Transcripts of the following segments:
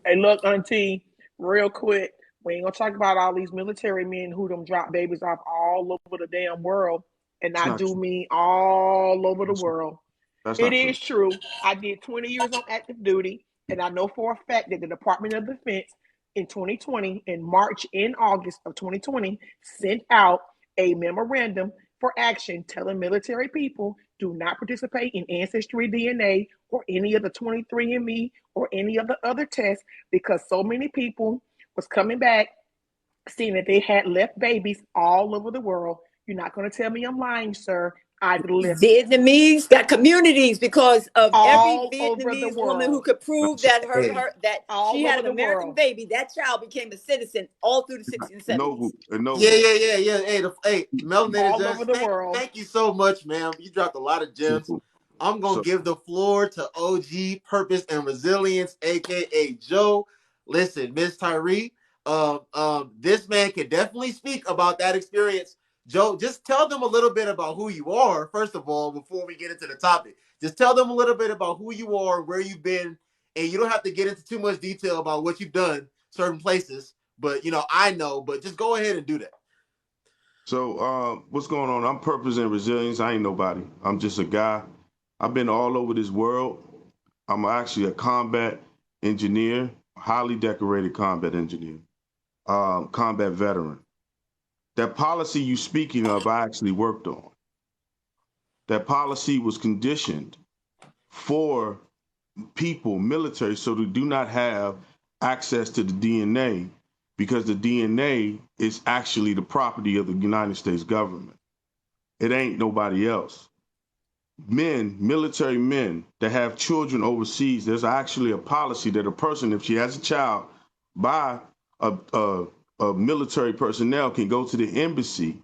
Hey, look, Auntie, real quick, we ain't gonna talk about all these military men who them drop babies off all over the damn world, and It's I not do true. mean all over the That's, world. that's It not true. is true. I did 20 years on active duty, and I know for a fact that the Department of Defense in 2020, in March and August of 2020, sent out a memorandum for action telling military people do not participate in Ancestry DNA or any of the 23andMe or any of the other tests because so many people was coming back seeing that they had left babies all over the world. You're not going to tell me I'm lying, sir. I've left Vietnamese got communities because of every all over the Vietnamese woman who world, could prove So, that hey, that she all had over an the American world. baby. That child became a citizen all through the 60s and 70s. Noble, and Yeah, Noble. yeah, yeah, yeah. Hey, Melanated All over Jazz, the world. thank you so much, ma'am. You dropped a lot of gems. So, I'm gonna so give the floor to OG Purpose and Resilience, aka Joe. Listen, Miss Tyree, this man can definitely speak about that experience. Joe, just tell them a little bit about who you are, first of all, before we get into the topic. Just tell them a little bit about who you are, where you've been, and you don't have to get into too much detail about what you've done, certain places. But I know, but just go ahead and do that. what's going on? I'm Purpose and Resilience. I ain't nobody. I'm just a guy. I've been all over this world. I'm actually a combat engineer, highly decorated combat engineer, combat veteran. That policy you speaking of, I actually worked on. That policy was conditioned for people, military, so they do not have access to the DNA because the DNA is actually the property of the United States government. It ain't nobody else. Men, military men that have children overseas, there's actually a policy that a person, if she has a child by a military personnel, can go to the embassy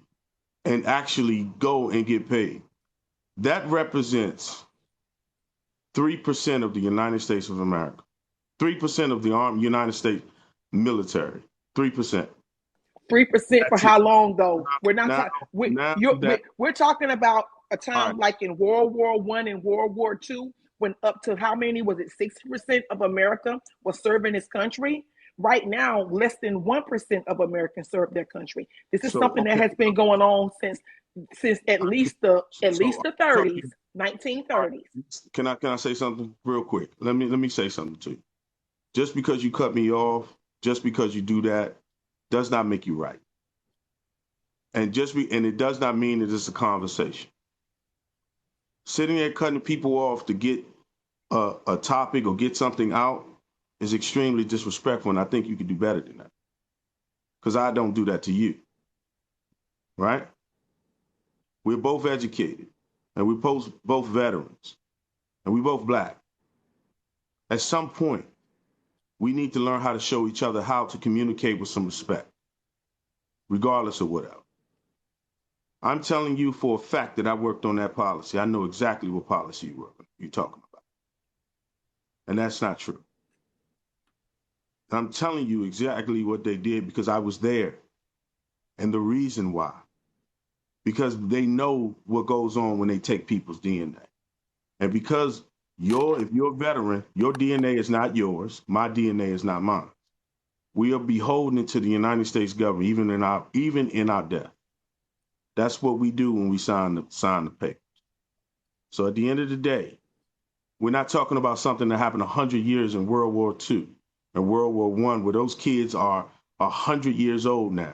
and actually go and get paid. That represents 3% of the United States of America. 3% of the armed United States military. 3%. 3% for That's it. how long though? We're not Now, talking. now that We're talking about a all right. time like in World War I and World War II, when up to how many was it? 60% of America was serving this country. Right now, less than 1% of Americans serve their country. This is So something that okay. has been going on since at least the at So least I'm the telling 30s, you, all 1930s. right. Can I say something real quick? Let me say something to you. Just because you cut me off, just because you do that, does not make you right. And it does not mean that it's a conversation. Sitting there cutting people off to get a topic or get something out is extremely disrespectful, and I think you could do better than that. Because I don't do that to you, right? We're both educated, and we're both veterans, and we're both black. At some point, we need to learn how to show each other how to communicate with some respect, regardless of whatever. I'm telling you for a fact that I worked on that policy. I know exactly what policy you're talking about, and that's not true. I'm telling you exactly what they did because I was there, and the reason why, because they know what goes on when they take people's DNA. And because if you're a veteran, your DNA is not yours. My DNA is not mine. We are beholden to the United States government, even in our death. That's what we do when we sign the paper. So at the end of the day, we're not talking about something that happened 100 years in World War II and World War I, where those kids are 100 years old now.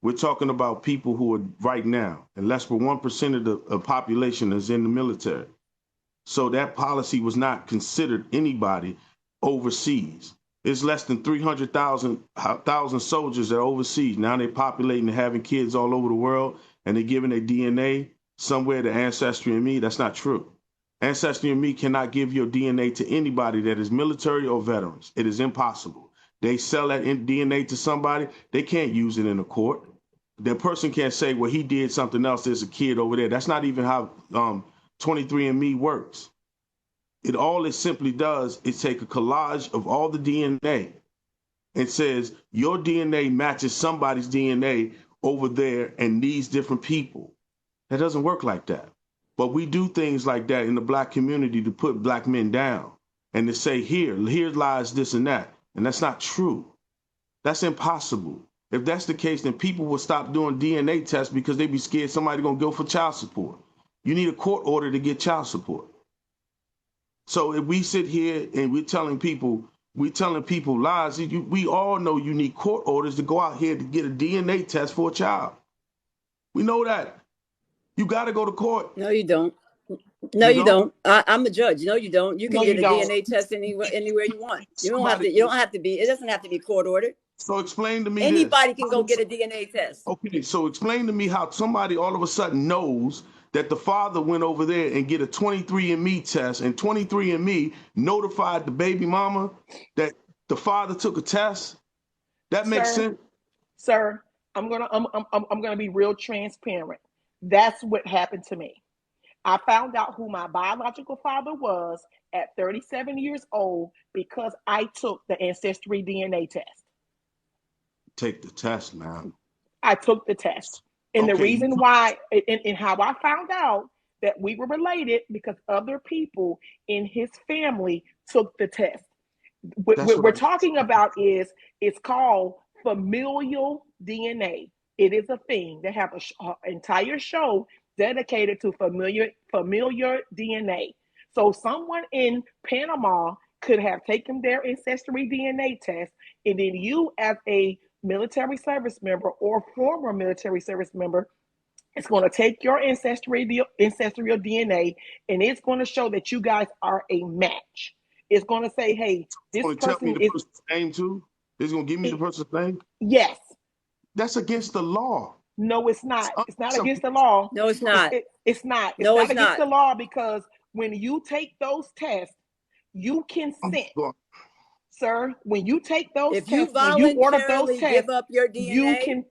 We're talking about people who are right now, and less than 1% of the population is in the military. So that policy was not considered anybody overseas. It's less than 300,000 soldiers that are overseas. Now they're populating and having kids all over the world, and they're giving their DNA somewhere to Ancestry and Me. That's not true. Ancestry and Me cannot give your DNA to anybody that is military or veterans. It is impossible. They sell that DNA to somebody, they can't use it in a court. That person can't say, well, he did something else. There's a kid over there. That's not even how 23andMe works. It simply does is take a collage of all the DNA and says your DNA matches somebody's DNA over there and these different people. That doesn't work like that. But we do things like that in the black community to put black men down. and to say, here lies this and that. And that's not true. That's impossible. If that's the case, then people will stop doing DNA tests because they be scared somebody gonna go for child support. You need a court order to get child support. So if we sit here and we're telling people lies, we all know you need court orders to go out here to get a DNA test for a child. We know that. You got to go to court. No, you don't. No, you don't. I'm a judge. No, you don't. You can get a DNA test anywhere you want. You don't have to. You don't have to be. It doesn't have to be court ordered. So explain to me. Anybody can go get a DNA test. Okay, so explain to me how somebody all of a sudden knows that the father went over there and get a 23andMe test, and 23andMe notified the baby mama that the father took a test. That makes sense, sir. I'm gonna be real transparent. That's what happened to me. I found out who my biological father was at 37 years old because I took the Ancestry DNA test. Take the test, man. I took the test. And the reason why, and how I found out that we were related, because other people in his family took the test. What we're talking about is, it's called familial DNA. It is a thing. They have an entire show dedicated to familiar DNA. So someone in Panama could have taken their Ancestry DNA test, and then you, as a military service member or former military service member, it's going to take your ancestral DNA, and it's going to show that you guys are a match. It's going to say, hey, this person tell me the person's name too? It's going to give me the person's name? Yes. That's against the law. No, it's not. It's not against the law. No, it's not. It's not. It's not against the law, because when you take those tests, you consent. Sir, when you take those tests, when you order those tests, give up your DNA,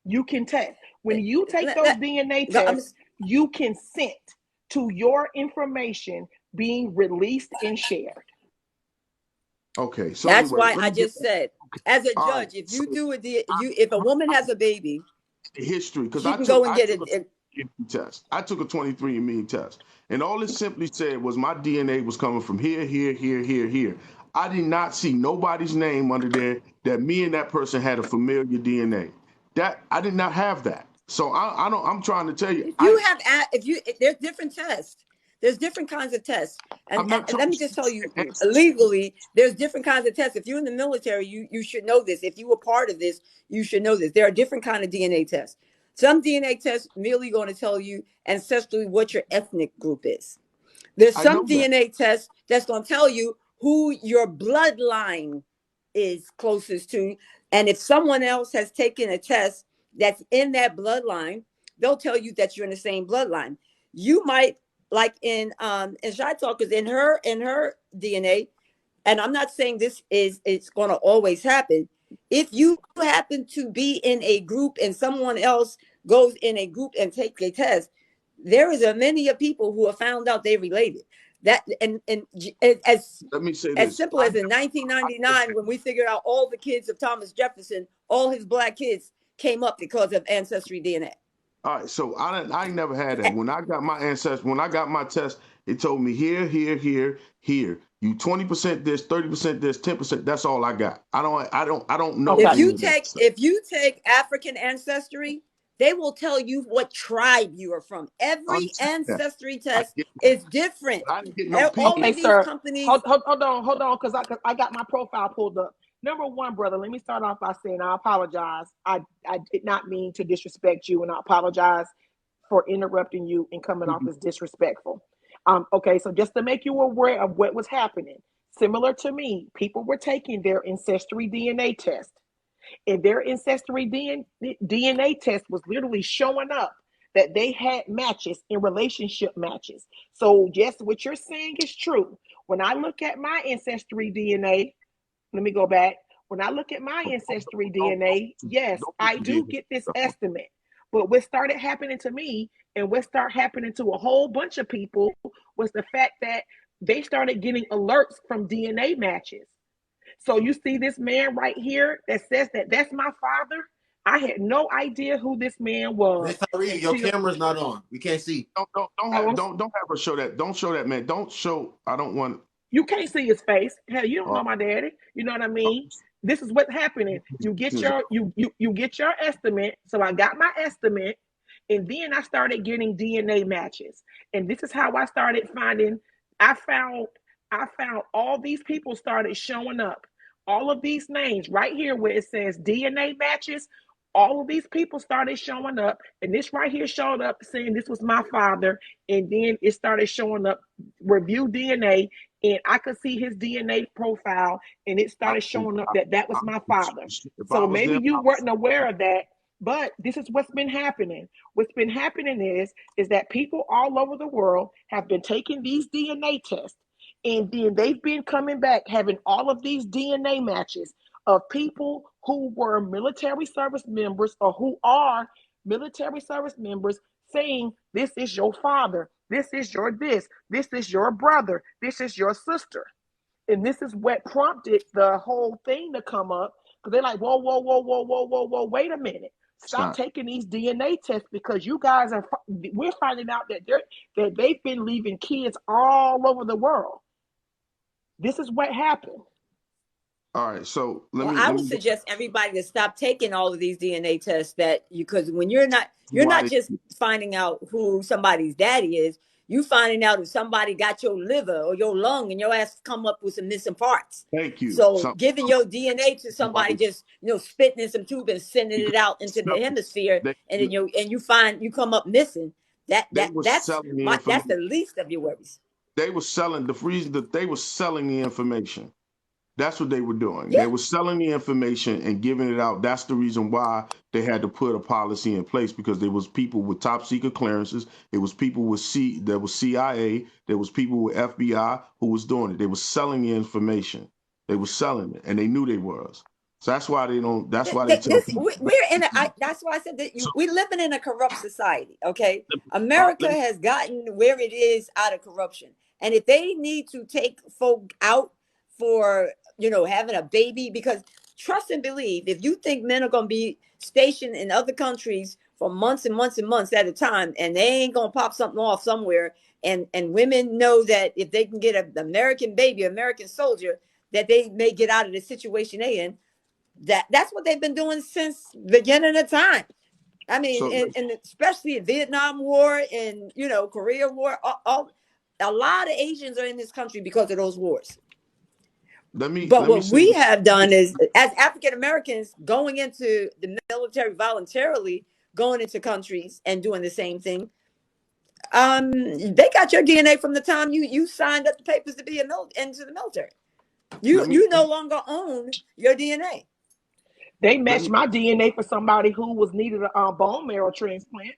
you can test. When you take those DNA tests, you consent to your information being released and shared. Okay, so that's why I just said, as a judge, if you do it, if a woman has a baby, history, because I can go and get it. Test. I took a 23andMe test, and all it simply said was my DNA was coming from here, here, here, here, here. I did not see nobody's name under there that me and that person had a familiar DNA. That I did not have that. So I don't. I'm trying to tell you. There's different tests. There's different kinds of tests, and let me just tell you, legally, there's different kinds of tests. If you're in the military, you should know this. If you were part of this, you should know this. There are different kinds of DNA tests. Some DNA tests merely going to tell you ancestrally what your ethnic group is. There's some DNA tests that's going to tell you who your bloodline is closest to. And if someone else has taken a test that's in that bloodline, they'll tell you that you're in the same bloodline. You might, like in Shy Talkers, in her DNA, and I'm not saying it's going to always happen. If you happen to be in a group and someone else goes in a group and takes a test, there is a many of people who have found out they related. That and as let me say as simple as in 1999, when we figured out all the kids of Thomas Jefferson, all his black kids came up because of Ancestry DNA. All right, so I never had that. When I got my test, it told me here, here, here, here. You 20% this, 30% this, 10%. That's all I got. I don't know. If you take African ancestry, they will tell you what tribe you are from. Every ancestry test is different. I didn't get no companies. Hold on, because I got my profile pulled up. Number one, brother, let me start off by saying I apologize. I did not mean to disrespect you, and I apologize for interrupting you and coming off as disrespectful. Okay, so just to make you aware of what was happening, similar to me, people were taking their ancestry DNA test, and their ancestry DNA test was literally showing up that they had matches in relationship matches. So yes, what you're saying is true. When I look at my ancestry DNA, let me go back. When I look at my ancestry DNA, yes, I do get this estimate. But what started happening to me and what started happening to a whole bunch of people was the fact that they started getting alerts from DNA matches. So you see this man right here that says that that's my father. I had no idea who this man was. Miss Tyree, your camera's not on. We can't see. Don't have her show that. Don't show that, man. Don't show. I don't want. You can't see his face. Hell, you don't know my daddy. You know what I mean? This is what's happening. You get your you get your estimate. So I got my estimate, and then I started getting DNA matches. And this is how I started finding. I found all these people started showing up. All of these names right here where it says DNA matches. All of these people started showing up, and this right here showed up saying this was my father. And then it started showing up review DNA, and I could see his DNA profile, and it started showing up that was my father. So maybe you weren't aware of that, but this is what's been happening. What's been happening is that people all over the world have been taking these DNA tests, and then they've been coming back having all of these DNA matches of people who were military service members or who are military service members saying, this is your father, this is your this is your brother, this is your sister. And this is what prompted the whole thing to come up, because they're like, whoa, wait a minute. Stop taking these DNA tests, because you guys we're finding out that they've been leaving kids all over the world. This is what happened. All right, so I would suggest everybody to stop taking all of these DNA tests because when you're not just finding out who somebody's daddy is, you finding out if somebody got your liver or your lung and your ass come up with some missing parts. Thank you. So giving your DNA to somebody just spitting in some tube and sending it out into the hemisphere, and then you come up missing. That's the least of your worries. They were selling the reason that they were selling the information. That's what they were doing. Yeah. They were selling the information and giving it out. That's the reason why they had to put a policy in place, because there was people with top secret clearances. It was people with there was CIA. There was people with FBI who was doing it. They were selling the information. They were selling it, and they knew they was. So that's why they don't. That's why they. That's why I said that we're living in a corrupt society. Okay, America has gotten where it is out of corruption, and if they need to take folk out for having a baby, because trust and believe, if you think men are going to be stationed in other countries for months and months and months at a time, and they ain't going to pop something off somewhere, and women know that if they can get an American baby, American soldier, that they may get out of the situation they in, that's what they've been doing since the beginning of time. I mean, and especially in Vietnam War and Korea War, a lot of Asians are in this country because of those wars. What we have done is, as African Americans going into the military voluntarily, going into countries and doing the same thing, they got your DNA from the time you signed up the papers to be into the military. You no longer own your DNA. They matched my DNA for somebody who was needed a bone marrow transplant.